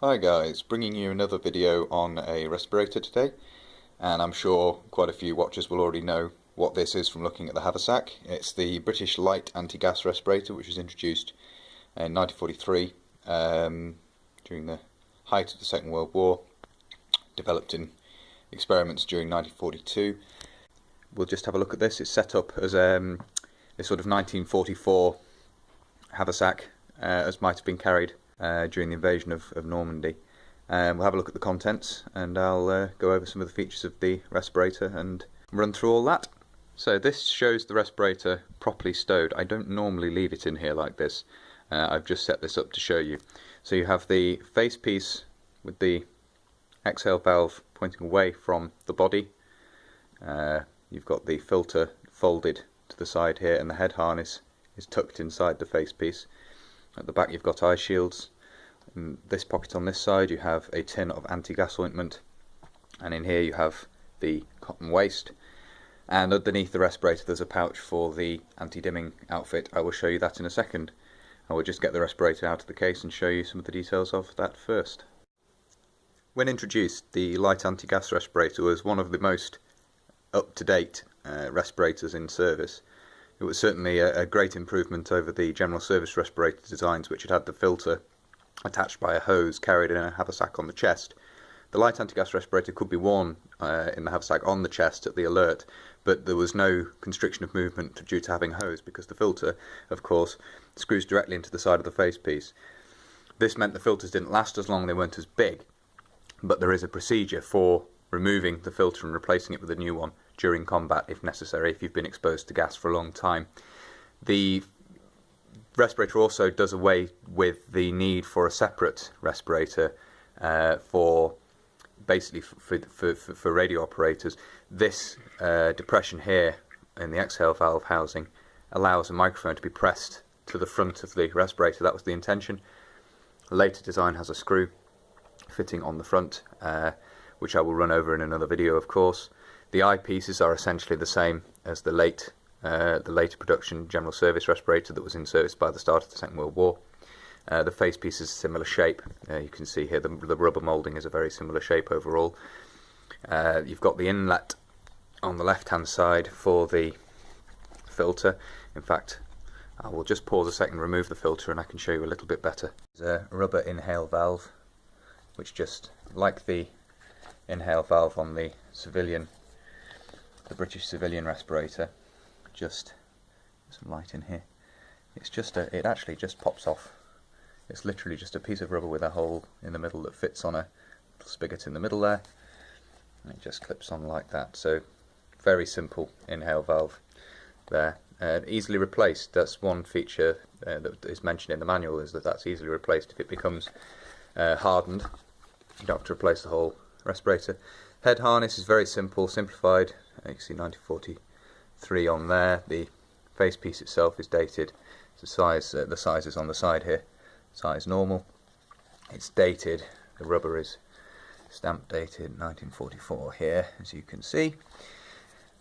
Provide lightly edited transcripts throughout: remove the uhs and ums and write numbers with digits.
Hi guys, bringing you another video on a respirator today, and I'm sure quite a few watchers will already know what this is from looking at the haversack. It's the British light anti-gas respirator, which was introduced in 1943 during the height of the Second World War, developed in experiments during 1942. We'll just have a look at this. It's set up as a sort of 1944 haversack, as might have been carried during the invasion of Normandy. We'll have a look at the contents, and I'll go over some of the features of the respirator and run through all that. So this shows the respirator properly stowed. I don't normally leave it in here like this. I've just set this up to show you. So you have the face piece with the exhale valve pointing away from the body. You've got the filter folded to the side here, and the head harness is tucked inside the face piece. At the back you've got eye shields. In this pocket on this side you have a tin of anti-gas ointment, and in here you have the cotton waste, and underneath the respirator there's a pouch for the anti-dimming outfit. I will show you that in a second. I will just get the respirator out of the case and show you some of the details of that first. When introduced, the light anti-gas respirator was one of the most up-to-date respirators in service. It was certainly a great improvement over the general service respirator designs, which had the filter attached by a hose carried in a haversack on the chest. The light anti-gas respirator could be worn in the haversack on the chest at the alert, but there was no constriction of movement due to having a hose, because the filter, of course, screws directly into the side of the face piece. This meant the filters didn't last as long, they weren't as big, but there is a procedure for removing the filter and replacing it with a new one during combat if necessary, if you've been exposed to gas for a long time. The respirator also does away with the need for a separate respirator for radio operators. This depression here in the exhale valve housing allows a microphone to be pressed to the front of the respirator. That was the intention. The later design has a screw fitting on the front, which I will run over in another video, of course. The eyepieces are essentially the same as the later production general service respirator that was in service by the start of the Second World War. The face piece is a similar shape. You can see here the rubber moulding is a very similar shape overall. You've got the inlet on the left hand side for the filter. In fact, I will just pause a second, remove the filter, and I can show you a little bit better. There's a rubber inhale valve, which, just like the inhale valve on the British civilian respirator, just some light in here. It actually just pops off. It's literally just a piece of rubber with a hole in the middle that fits on a little spigot in the middle there, and it just clips on like that. So very simple inhale valve there, easily replaced. That's one feature that is mentioned in the manual, is that that's easily replaced if it becomes hardened. You don't have to replace the whole respirator. Head harness is very simple, simplified. You can see 1943 on there. The face piece itself is dated. The size is on the side here. Size normal. It's dated. The rubber is stamp dated 1944 here, as you can see.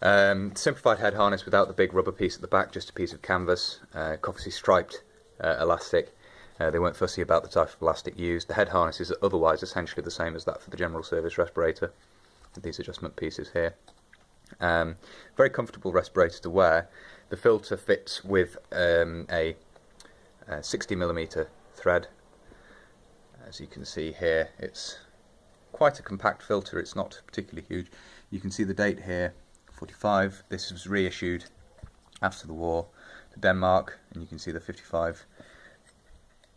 Simplified head harness without the big rubber piece at the back, just a piece of canvas, obviously striped elastic. They weren't fussy about the type of elastic used. The head harness is otherwise essentially the same as that for the general service respirator, with these adjustment pieces here. Very comfortable respirator to wear. The filter fits with a 60mm thread. As you can see here, it's quite a compact filter. It's not particularly huge. You can see the date here, 45. This was reissued after the war to Denmark, and you can see the 55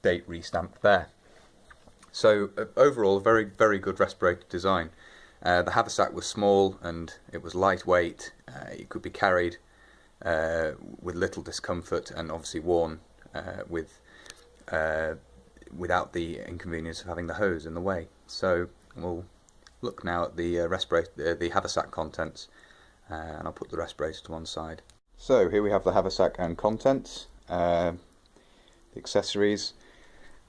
date restamped there. So overall, very, very good respirator design. The haversack was small and it was lightweight. It could be carried with little discomfort, and obviously worn without the inconvenience of having the hose in the way. So we'll look now at the the haversack contents, and I'll put the respirator to one side. So here we have the haversack and contents, the accessories.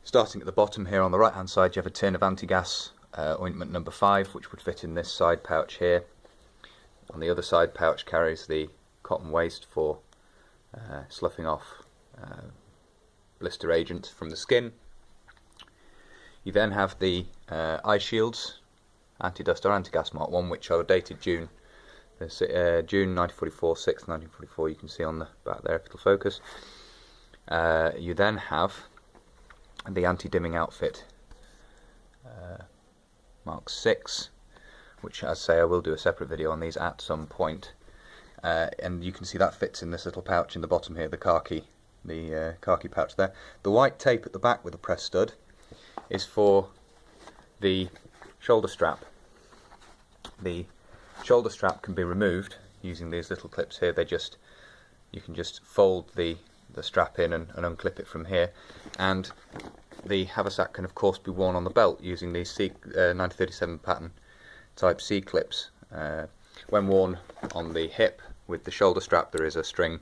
Starting at the bottom here on the right hand side, you have a tin of anti-gas ointment number 5, which would fit in this side pouch here. On the other side pouch carries the cotton waste for sloughing off blister agent from the skin. You then have the eye shields, anti-dust or anti-gas mark one, which are dated June. There's June 1944, 6th 1944. You can see on the back there if it'll focus. You then have the anti-dimming outfit, Mark 6, which, as I say, I will do a separate video on these at some point. And you can see that fits in this little pouch in the bottom here, the khaki pouch there. The white tape at the back with the press stud is for the shoulder strap. The shoulder strap can be removed using these little clips here. You can just fold the strap in and unclip it from here, and the haversack can of course be worn on the belt using these 1937 pattern type C clips. When worn on the hip with the shoulder strap, there is a string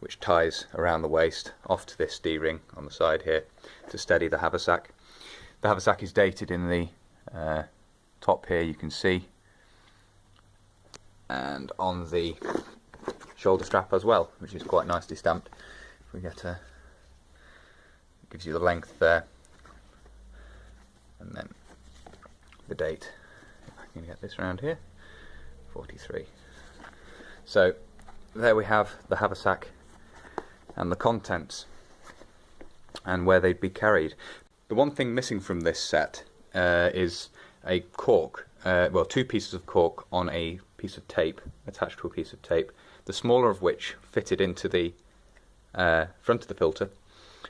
which ties around the waist off to this D-ring on the side here to steady the haversack. The haversack is dated in the top here, you can see, and on the shoulder strap as well, which is quite nicely stamped. If we get gives you the length there, and then the date. If I can get this around here, 43. So there we have the haversack and the contents and where they'd be carried. The one thing missing from this set is a cork, well, two pieces of cork on a piece of tape, attached to a piece of tape, the smaller of which fitted into the front of the filter,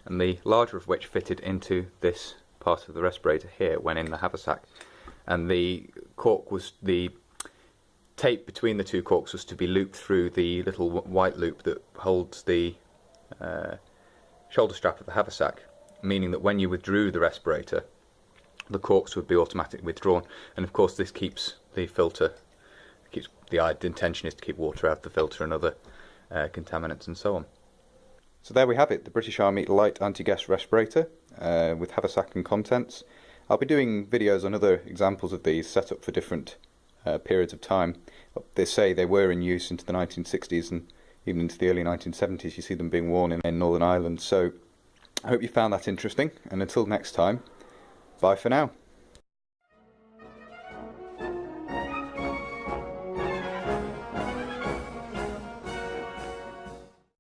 and the larger of which fitted into this part of the respirator here when in the haversack. And the tape between the two corks was to be looped through the little white loop that holds the shoulder strap of the haversack, meaning that when you withdrew the respirator, the corks would be automatically withdrawn. And of course this keeps the filter, the intention is to keep water out of the filter and other contaminants and so on. So there we have it, the British Army light anti-gas respirator with haversack and contents. I'll be doing videos on other examples of these set up for different periods of time. They say they were in use into the 1960s and even into the early 1970s. You see them being worn in Northern Ireland. So I hope you found that interesting, and until next time, bye for now.